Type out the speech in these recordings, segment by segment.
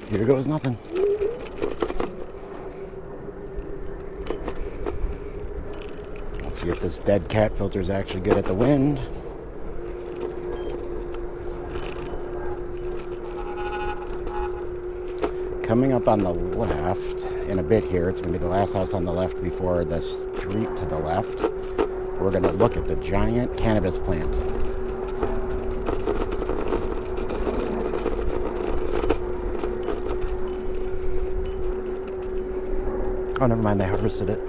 Here goes nothing. Let's see if this dead cat filter is actually good at the wind. Coming up on the left in a bit here, it's going to be the last house on the left before the street to the left. We're going to look at the giant cannabis plant. Oh, never mind, they harvested it.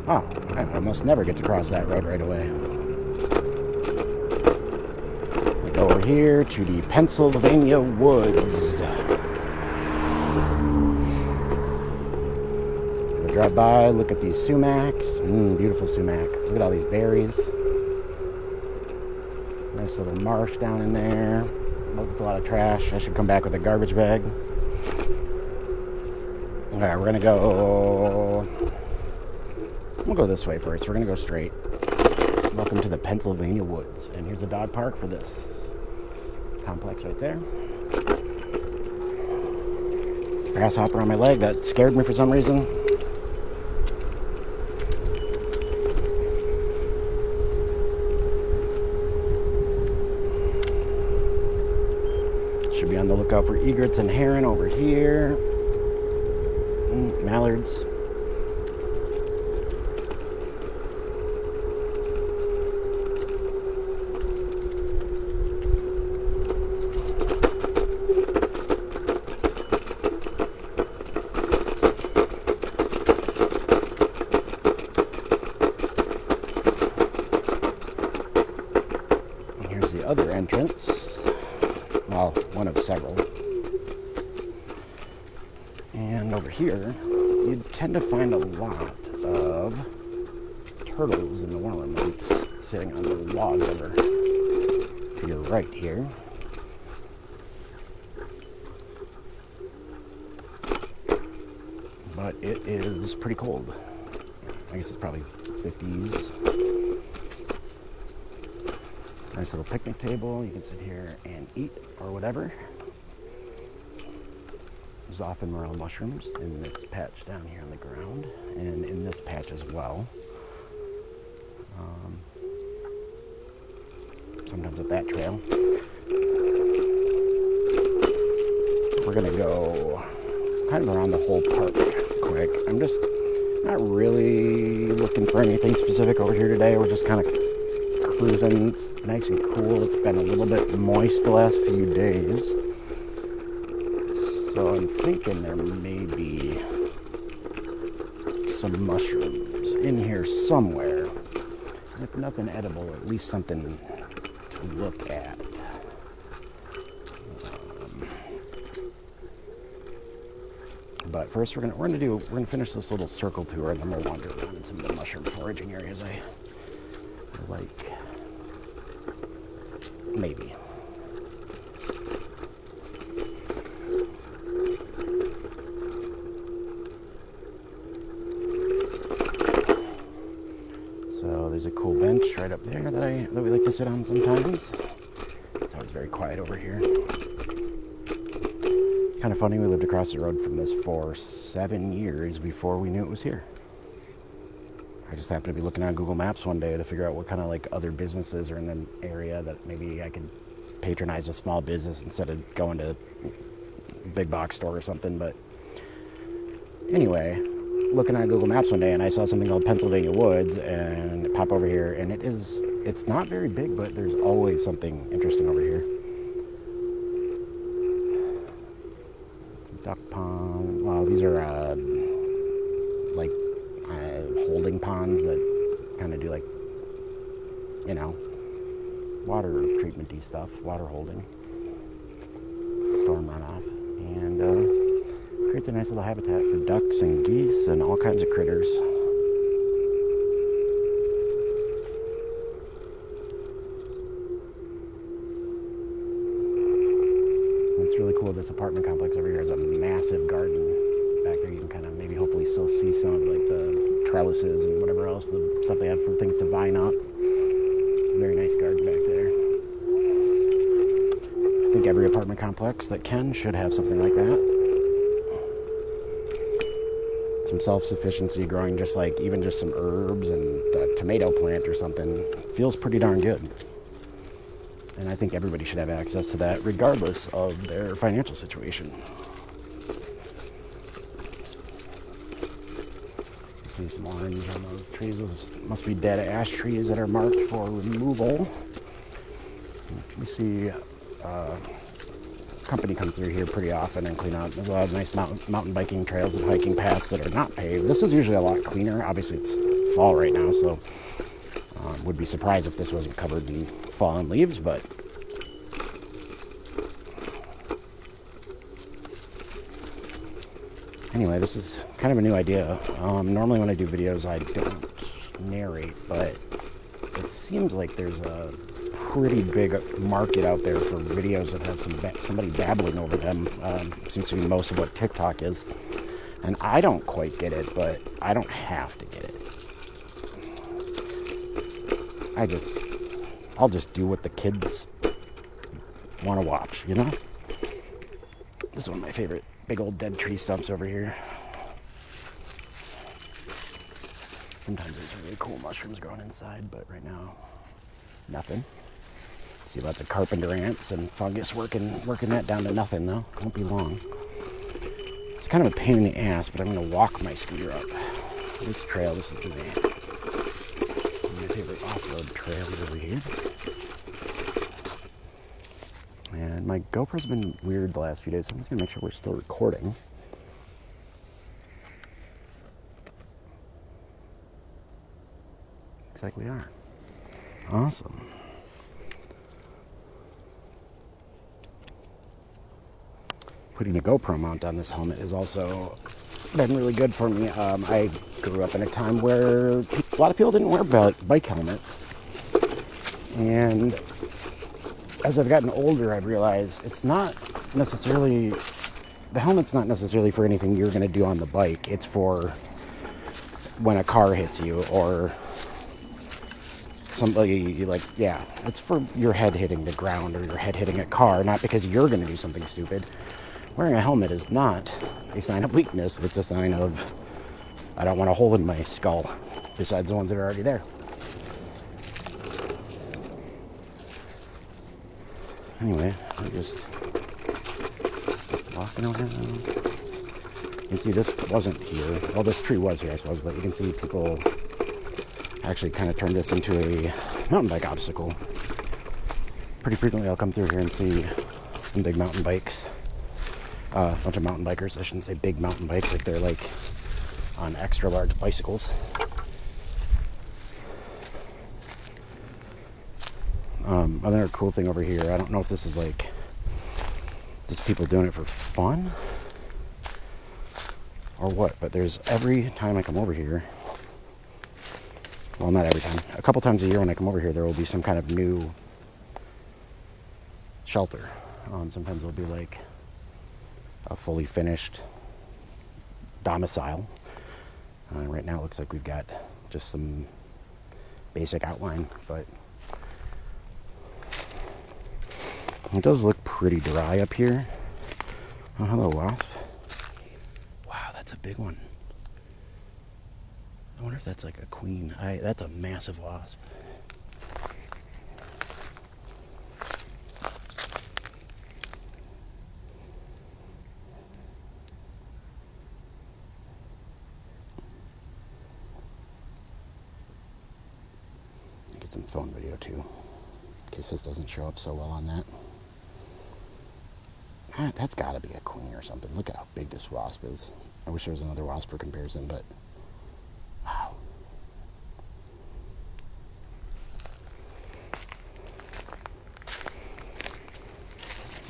Oh, I must never get to cross that road right away. We go over here to the Pennsylvania woods. We'll drive by, look at these sumacs. Beautiful sumac. Look at all these berries. Nice little marsh down in there. Look at a lot of trash. I should come back with a garbage bag. Alright, we're gonna go... We'll go this way first. We're going to go straight. Welcome to the Pennsylvania woods. And here's the dog park for this complex right there. Grasshopper on my leg. That scared me for some reason. Should be on the lookout for egrets and heron over here. Mallards. Other entrance, well, one of several. And over here, you tend to find a lot of turtles in the warmer months sitting on the log over to your right here. But it is pretty cold. I guess it's probably 50s. Nice little picnic table. You can sit here and eat or whatever. There's often morel mushrooms in this patch down here on the ground, and in this patch as well. Sometimes at that trail. We're gonna go kind of around the whole park quick. I'm just not really looking for anything specific over here today. We're just kind of cruising. It's nice and cool. It's been a little bit moist the last few days. So I'm thinking there may be some mushrooms in here somewhere. If nothing edible, at least something to look at. But first we're gonna finish this little circle tour, and then we'll wander around in some of the mushroom foraging areas I like. Maybe. So there's a cool bench right up there that we like to sit on sometimes. It's always very quiet over here. Kind of funny, we lived across the road from this for 7 years before we knew it was here. I just happened to be looking on Google Maps one day to figure out what kind of like other businesses are in the area that maybe I could patronize a small business instead of going to a big box store or something. But anyway, looking at Google Maps one day and I saw something called Pennsylvania Woods, and pop over here, and it's not very big, but there's always something interesting over here. Duck pond. Well, these are holding ponds that kind of do like, you know, water treatment-y stuff, water holding, storm runoff, and creates a nice little habitat for ducks and geese and all kinds of critters. cool. This apartment complex over here has a massive garden back there. You can kind of maybe hopefully still see some of like the trellises and whatever else, the stuff they have for things to vine up. Very nice garden back there. I think every apartment complex that can should have something like that. Some self-sufficiency, growing just like even just some herbs and a tomato plant or something feels pretty darn good. And I think everybody should have access to that regardless of their financial situation. See some orange on those trees. Those must be dead ash trees that are marked for removal. We see company come through here pretty often and clean out. There's a lot of nice mountain biking trails and hiking paths that are not paved. This is usually a lot cleaner. Obviously it's fall right now, so would be surprised if this wasn't covered in fallen leaves, but anyway, this is kind of a new idea. Normally when I do videos I don't narrate, but it seems like there's a pretty big market out there for videos that have somebody babbling over them. Seems to be most of what TikTok is. And I don't quite get it, but I don't have to get it. I'll just do what the kids want to watch, you know? This is one of my favorite big old dead tree stumps over here. Sometimes there's really cool mushrooms growing inside, but right now, nothing. See lots of carpenter ants and fungus working that down to nothing, though. Won't be long. It's kind of a pain in the ass, but I'm going to walk my scooter up this trail. This is one of my favorite off-road trails over here. And my GoPro's been weird the last few days, so I'm just going to make sure we're still recording. Looks like we are. Awesome. Putting a GoPro mount on this helmet has also been really good for me. I grew up in a time where a lot of people didn't wear bike helmets. And as I've gotten older, I've realized it's not necessarily, the helmet's not necessarily for anything you're going to do on the bike. It's for when a car hits you or somebody, like, yeah, it's for your head hitting the ground or your head hitting a car, not because you're going to do something stupid. Wearing a helmet is not a sign of weakness. It's a sign of, I don't want a hole in my skull, besides the ones that are already there. Anyway, I'm just walking around. You can see this wasn't here. Well, this tree was here, I suppose, but you can see people actually kind of turned this into a mountain bike obstacle. Pretty frequently I'll come through here and see some big mountain bikes. A bunch of mountain bikers. I shouldn't say big mountain bikes, like they're like on extra large bicycles. Another cool thing over here, I don't know if this is like just people doing it for fun or what, but there's every time I come over here, well, not every time, a couple times a year when I come over here, there will be some kind of new shelter. Sometimes it'll be like a fully finished domicile. Right now it looks like we've got just some basic outline, but it does look pretty dry up here. Oh, hello, wasp. Wow, that's a big one. I wonder if that's like a queen. That's a massive wasp. Get some phone video too, in case this doesn't show up so well on that. That's got to be a queen or something. Look at how big this wasp is. I wish there was another wasp for comparison, but wow.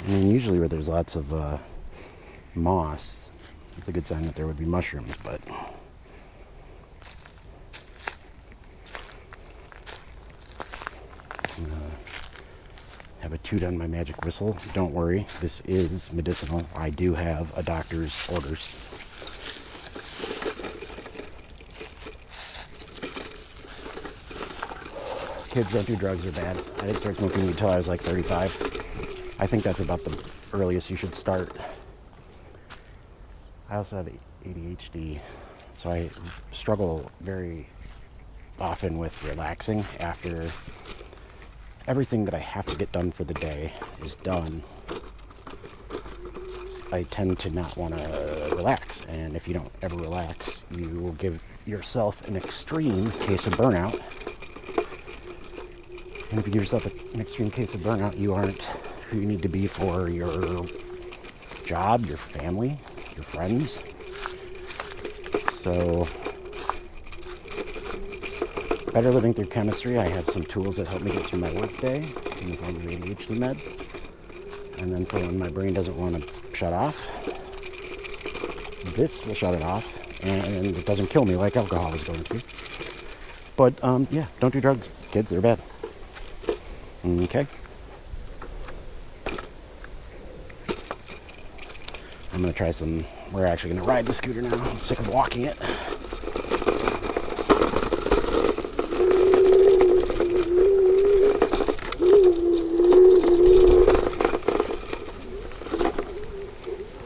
I mean, usually where there's lots of moss, it's a good sign that there would be mushrooms, but have a toot on my magic whistle. Don't worry, this is medicinal. I do have a doctor's orders. Kids don't do drugs are bad. I didn't start smoking weed until I was like 35. I think that's about the earliest you should start. I also have ADHD, so I struggle very often with relaxing after everything that I have to get done for the day is done. I tend to not want to relax, and if you don't ever relax, you will give yourself an extreme case of burnout. And if you give yourself an extreme case of burnout, you aren't who you need to be for your job, your family, your friends. So, better living through chemistry. I have some tools that help me get through my work day in the form of ADHD meds. And then for when my brain doesn't want to shut off, this will shut it off, and it doesn't kill me like alcohol is going to. But yeah, don't do drugs, kids. They're bad. Okay. I'm gonna try some. We're actually gonna ride the scooter now. I'm sick of walking it.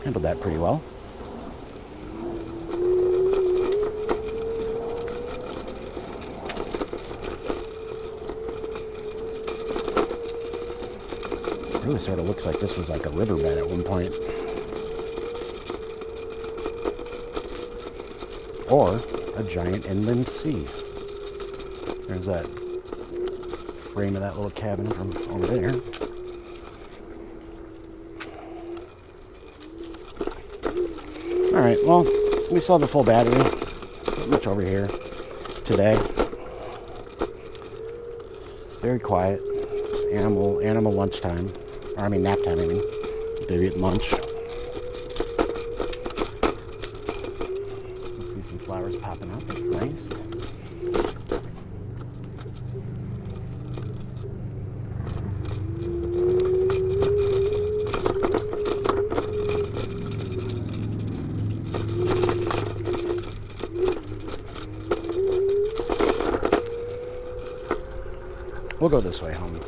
Handled that pretty well. It really sort of looks like this was like a riverbed at one point. Or a giant inland sea. There's that frame of that little cabin from over there. Alright, well, we still have a full battery. Not much over here today. Very quiet. Animal lunchtime. Or I mean nap time, I mean. They're eating lunch. See some flowers popping up. That's nice. We'll go this way home.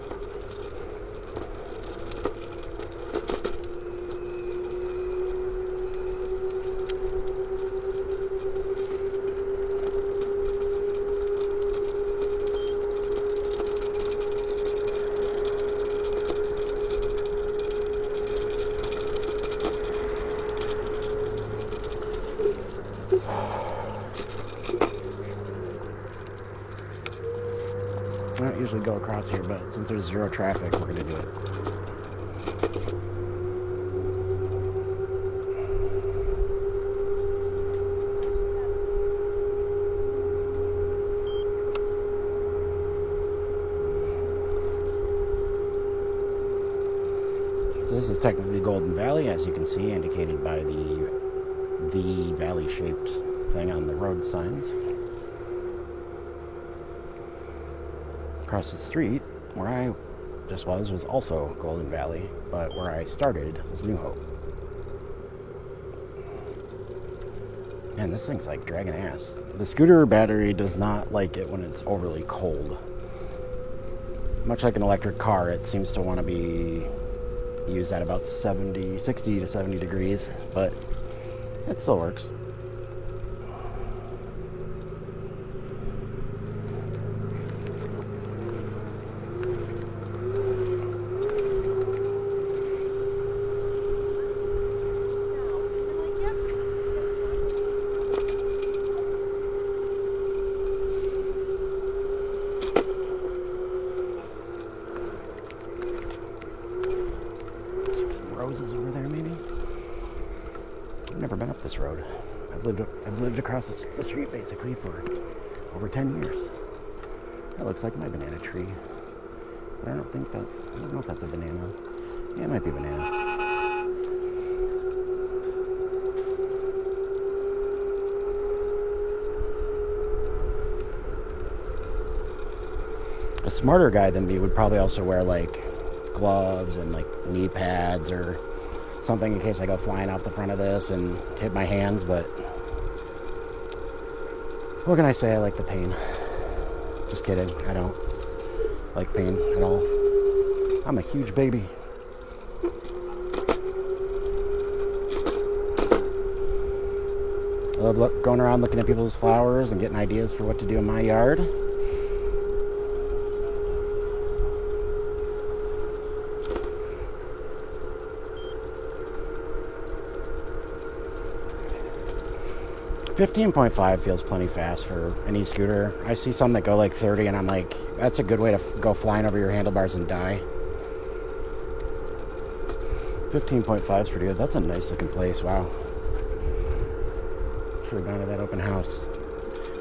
I don't usually go across here, but since there's zero traffic, we're going to do it. So this is technically Golden Valley, as you can see, indicated by the valley-shaped thing on the road signs. Across the street, where I just was also Golden Valley, but where I started was New Hope. Man, this thing's like dragging ass. The scooter battery does not like it when it's overly cold. Much like an electric car, it seems to want to be used at about 60 to 70 degrees, but it still works. Roses over there, maybe. I've never been up this road. I've lived across the street basically for over 10 years. That looks like my banana tree. I don't know if that's a banana. Yeah, it might be a banana. A smarter guy than me would probably also wear like gloves and like knee pads or something in case I go flying off the front of this and hit my hands, but what can I say? I like the pain. Just kidding. I don't like pain at all. I'm a huge baby. I love going around looking at people's flowers and getting ideas for what to do in my yard. $15.5 feels plenty fast for an e-scooter. I see some that go like 30 and I'm like, that's a good way to go flying over your handlebars and die. 15.5 is pretty good. That's a nice looking place. Wow. Should have gone to that open house.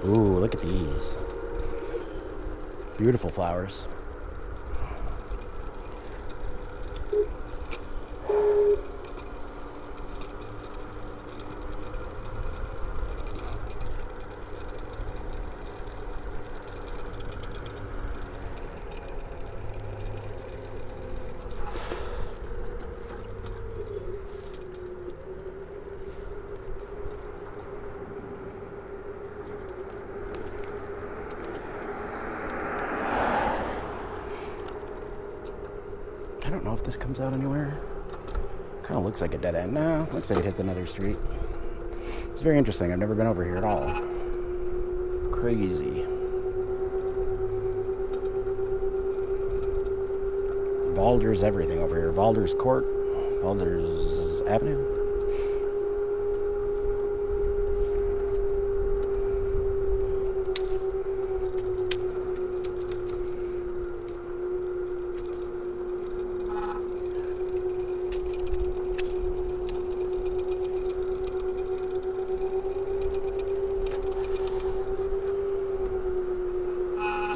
Ooh, look at these. Beautiful flowers. I don't know if this comes out anywhere. Kind of looks like a dead end. No, looks like it hits another street. It's very interesting. I've never been over here at all. Crazy. Valder's everything over here. Valder's Court. Valder's Avenue.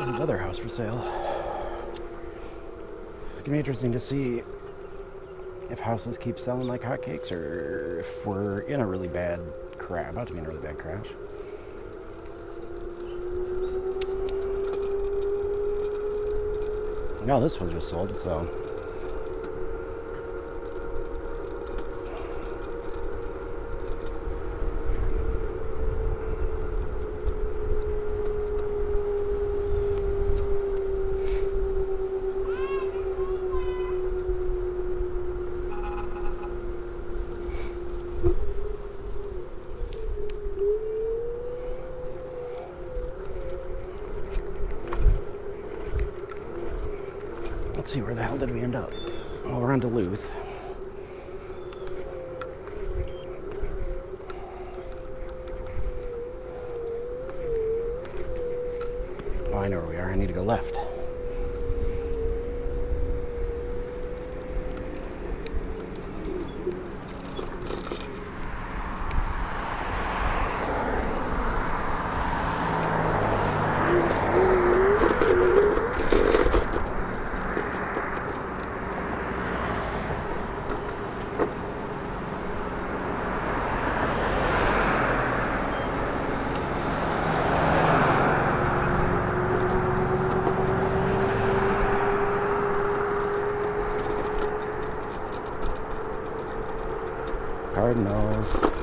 Another house for sale. It's gonna be interesting to see if houses keep selling like hotcakes or if we're in a really bad crash. About to be in a really bad crash. No, this one just sold, so. Let's see, where the hell did we end up? Well, we're on Duluth. Oh, I know where we are. I need to go left.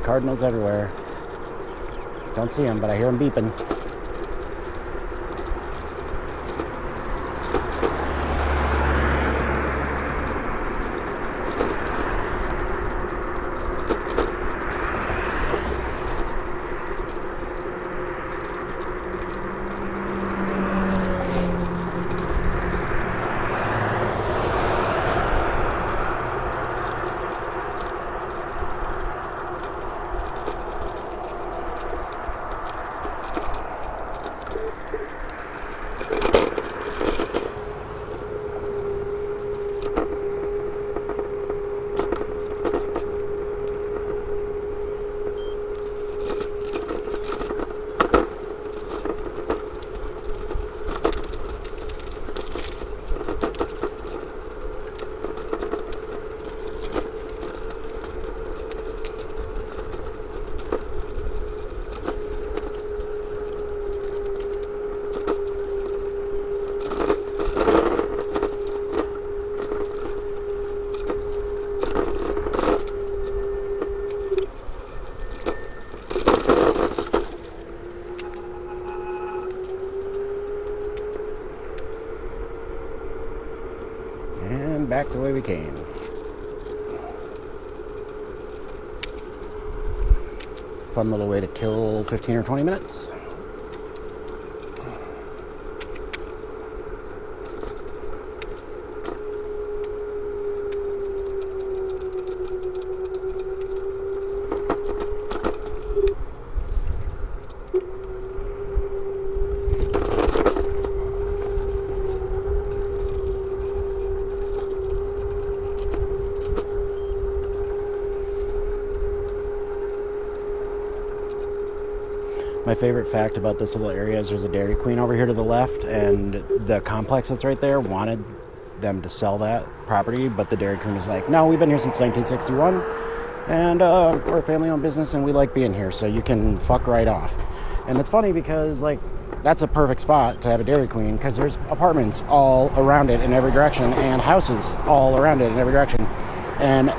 Cardinals everywhere. Don't see them, but I hear them beeping. back the way we came. Fun little way to kill 15 or 20 minutes. My favorite fact about this little area is there's a Dairy Queen over here to the left, and the complex that's right there wanted them to sell that property, but the Dairy Queen was like, no, we've been here since 1961, and we're a family-owned business, and we like being here, so you can fuck right off. And it's funny because, like, that's a perfect spot to have a Dairy Queen, because there's apartments all around it in every direction, and houses all around it in every direction. And